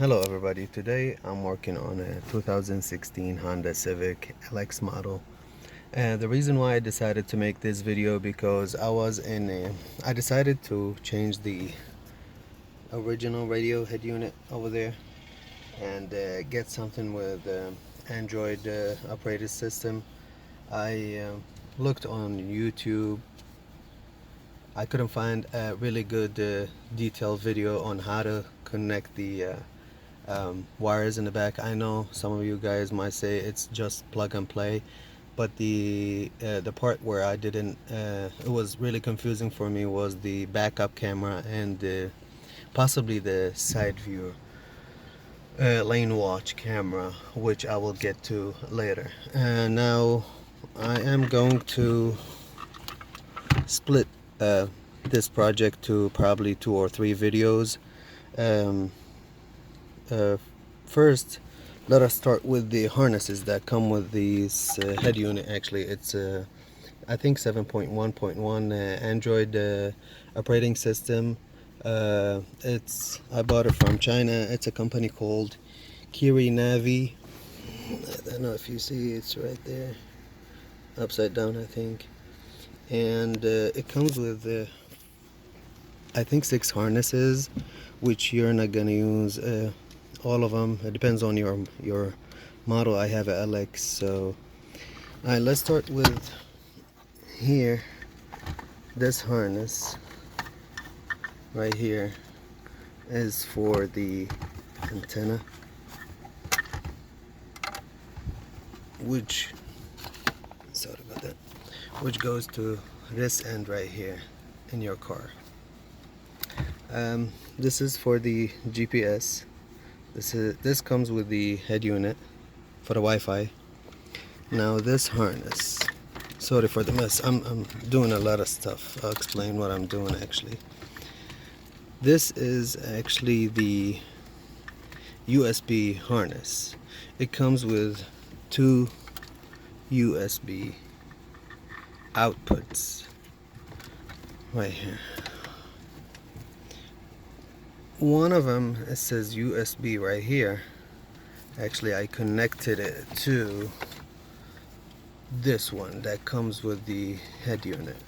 Hello everybody, today I'm working on a 2016 Honda Civic LX model. And the reason why I decided to make this video because I decided to change the original radio head unit over there and get something with Android operating system. I looked on YouTube. I couldn't find a really good detailed video on how to connect the wires in the back. I know some of you guys might say it's just plug and play, but the part where I didn't it was really confusing for me was the backup camera and possibly the side view lane watch camera, which I will get to later. And now I am going to split this project to probably 2 or 3 videos. um, First, let us start with the harnesses that come with this head unit. Actually, it's I think 7.1.1 Android operating system. I bought it from China. It's a company called Kiri Navi. I don't know if you see, it's right there, upside down, I think. And it comes with I think 6 harnesses, which you're not gonna use all of them. It depends on your model. I have a LX, so alright, let's start with here. This harness right here is for the antenna, which, sorry about that, which goes to this end right here in your car. This is for the GPS. This comes with the head unit for the Wi-Fi. Now this harness, sorry for the mess, I'm doing a lot of stuff. I'll explain what I'm doing actually. This is actually the USB harness. It comes with 2 USB outputs right here. One of them, it says USB right here. Actually, I connected it to this one that comes with the head unit,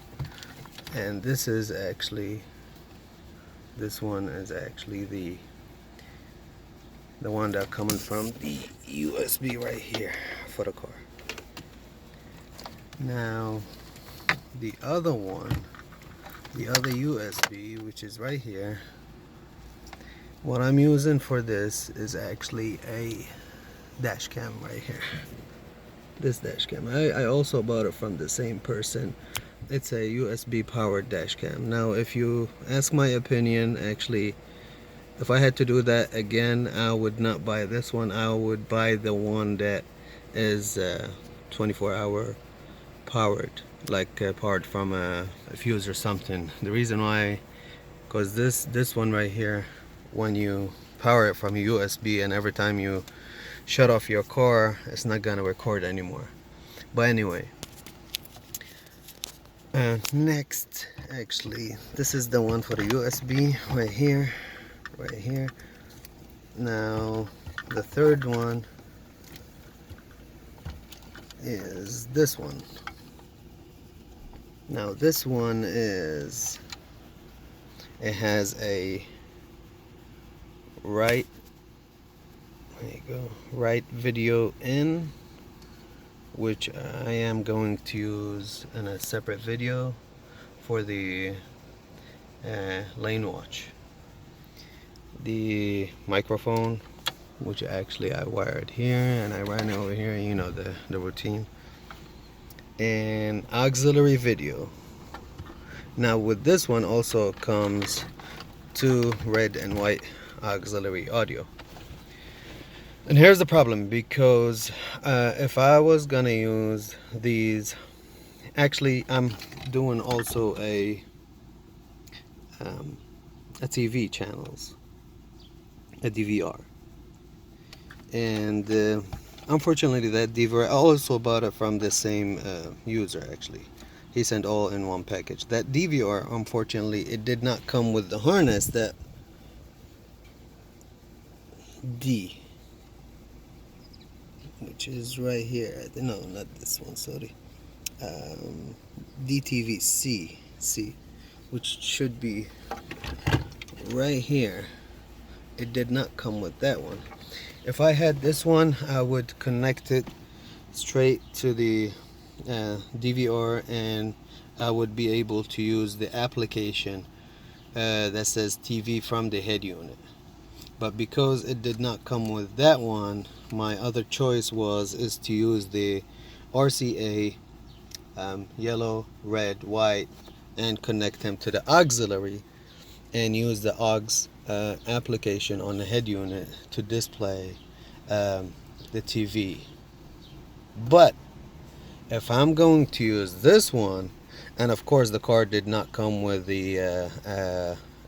and this one is actually the one that coming from the USB right here for the car. Now the other one, the other USB, which is right here, what I'm using for this is actually a Dashcam right here. This Dashcam, I also bought it from the same person. It's a USB powered Dashcam. Now if you ask my opinion, actually, if I had to do that again, I would not buy this one. I would buy the one that is 24-hour powered, like powered from a fuse or something. The reason why, because this one right here, when you power it from USB and every time you shut off your car, it's not gonna record anymore. But anyway, next, actually, this is the one for the USB right here, right here. Now the third one is this one. Now this one is, it has a right, there you go, right video in, which I am going to use in a separate video for the lane watch. The microphone, which actually I wired here and I ran it over here, you know, the routine. And auxiliary video. Now with this one also comes 2 red and white auxiliary audio. And here's the problem, because if I was gonna use these, actually I'm doing also a TV channels, a DVR, and unfortunately that DVR, I also bought it from the same user. Actually, he sent all in one package. That DVR, unfortunately, it did not come with the harness that D, which is right here. No, not this one, sorry. DTV C, which should be right here. It did not come with that one. If I had this one, I would connect it straight to the DVR, and I would be able to use the application that says TV from the head unit. But because it did not come with that one, my other choice is to use the RCA yellow, red, white, and connect them to the auxiliary and use the aux application on the head unit to display the TV. But if I'm going to use this one, and of course the car did not come with the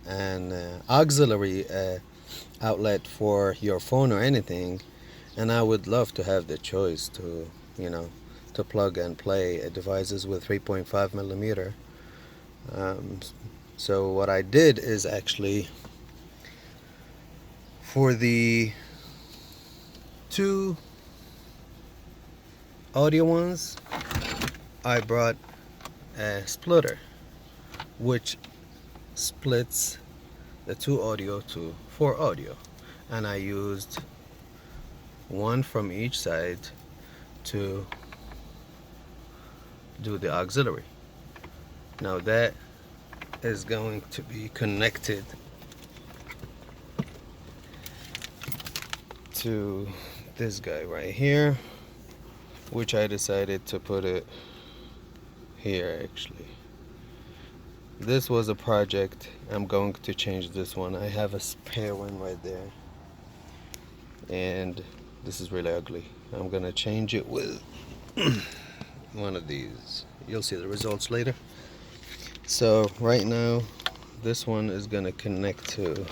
an auxiliary outlet for your phone or anything, and I would love to have the choice to, you know, to plug and play devices with 3.5 millimeter. So what I did is actually, for the two audio ones, I brought a splitter which splits the two audio to 4 audio, and I used one from each side to do the auxiliary. Now that is going to be connected to this guy right here, which I decided to put it here. Actually, this was a project. I'm going to change this one. I have a spare one right there, and this is really ugly. I'm gonna change it with one of these. You'll see the results later. So right now this one is gonna connect to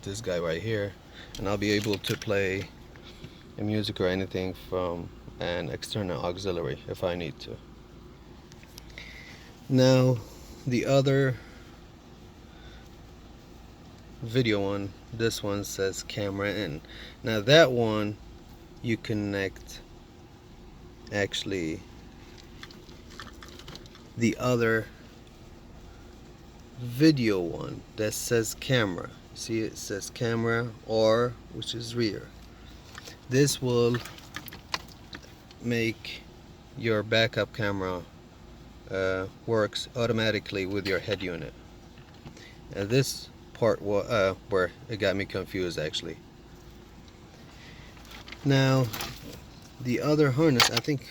this guy right here, and I'll be able to play music or anything from an external auxiliary if I need to. Now the other video one, this one says camera in. Now that one you connect actually the other video one that says camera. See, it says camera, or which is rear. This will make your backup camera works automatically with your head unit. And this part where it got me confused actually. Now the other harness, I think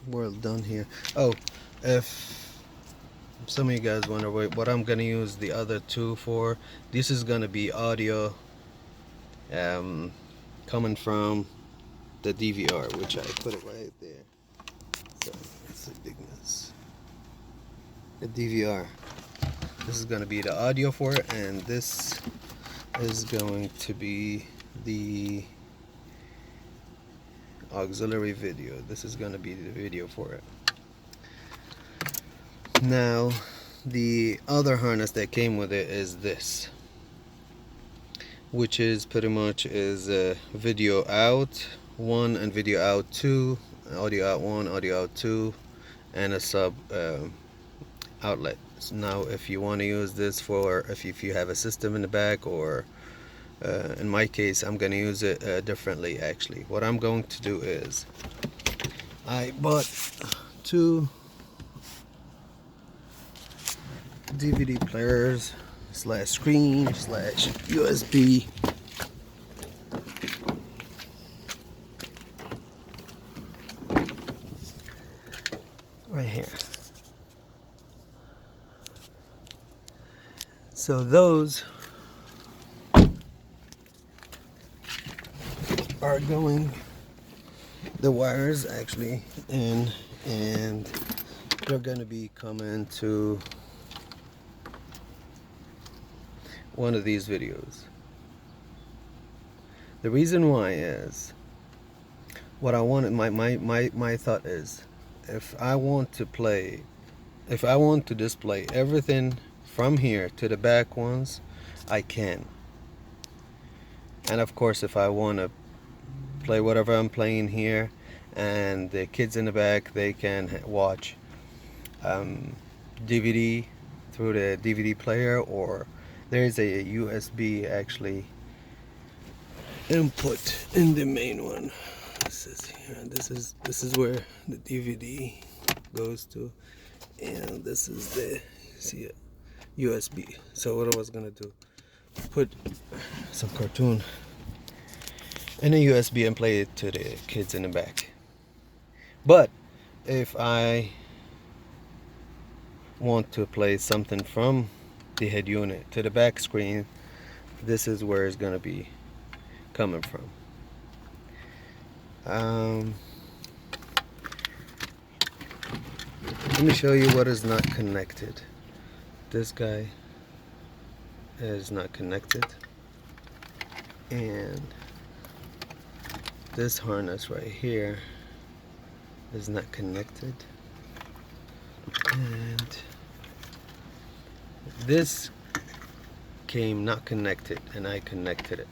we're done here. Oh, if some of you guys wonder what I'm gonna use the other two for, this is gonna be audio coming from the DVR, which I put it right there. So it's a big mess. The DVR. This is gonna be the audio for it, and this is going to be the auxiliary video. This is gonna be the video for it. Now the other harness that came with it is this, which is pretty much is video out 1 and video out 2, audio out 1, audio out 2, and a sub outlet. So now if you want to use this for if you have a system in the back, or in my case I'm going to use it differently actually. What I'm going to do is I bought 2 DVD players / screen / USB. Right here. So those are going, the wires actually in, and they're going to be coming to one of these videos. The reason why is, what I wanted, my thought is, if I want to display everything from here to the back ones, I can. And of course, if I want to play whatever I'm playing here, and the kids in the back, they can watch DVD through the DVD player, or there's a USB actually input in the main one. This is here. This is where the DVD goes to, and this is the, see it, USB. So what I was gonna do, put some cartoon in a USB and play it to the kids in the back. But if I want to play something from the head unit to the back screen, this is where it's gonna be coming from. Let me show you what is not connected. This guy is not connected, and this harness right here is not connected, and this came not connected, and I connected it.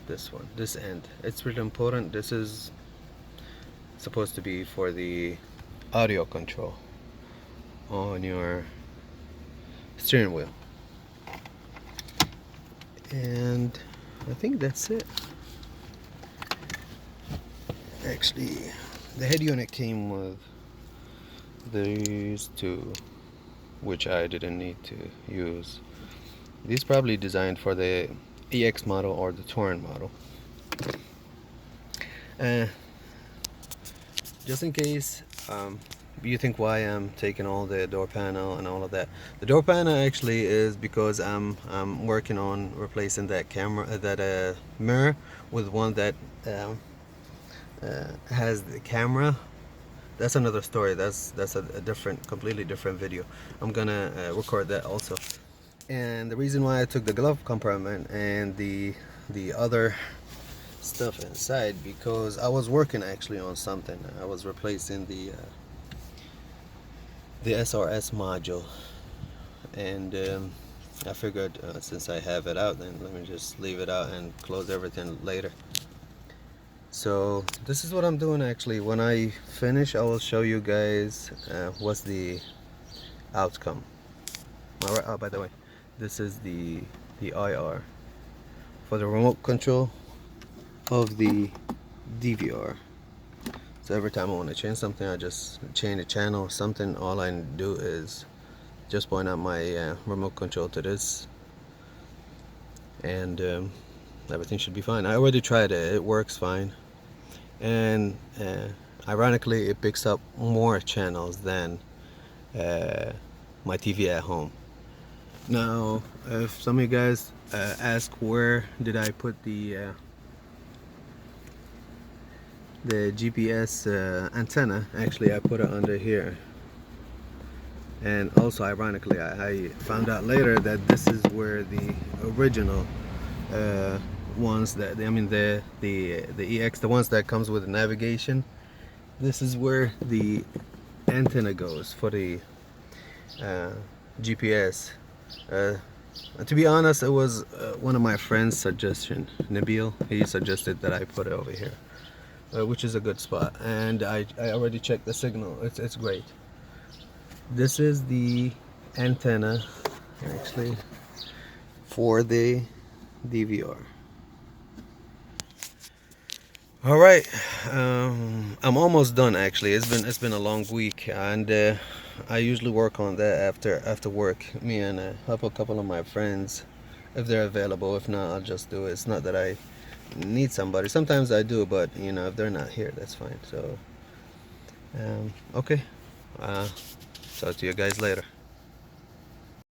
This one, this end, it's really important. This is supposed to be for the audio control on your steering wheel, and I think that's it. Actually, the head unit came with these two, which I didn't need to use. These probably designed for the EX model or the Touring model. Just in case you think why I'm taking all the door panel and all of that. The door panel actually is because I'm working on replacing that camera, that mirror, with one that has the camera. That's another story. That's a different, completely different video. I'm gonna record that also. And the reason why I took the glove compartment and the other stuff inside, because I was working actually on something. I was replacing the SRS module, and I figured since I have it out, then let me just leave it out and close everything later. So this is what I'm doing actually. When I finish, I will show you guys what's the outcome. Alright, oh, by the way, this is the IR for the remote control of the DVR. So every time I want to change something, I just change the channel or something. All I do is just point out my remote control to this, and everything should be fine. I already tried it. It works fine, and ironically, it picks up more channels than my TV at home. Now, if some of you guys ask where did I put the GPS antenna, actually I put it under here. And also, ironically, I found out later that this is where the original ones, that I mean the EX, the ones that comes with navigation, this is where the antenna goes for the GPS. To be honest, it was one of my friends' suggestion, Nabil. He suggested that I put it over here, which is a good spot, and I already checked the signal. It's great. This is the antenna actually for the DVR. All right, I'm almost done actually. It's been a long week, and I usually work on that after work. Me and a couple of my friends, if they're available. If not, I'll just do it. It's not that I need somebody. Sometimes I do, but you know, if they're not here, that's fine. So okay, talk to you guys later.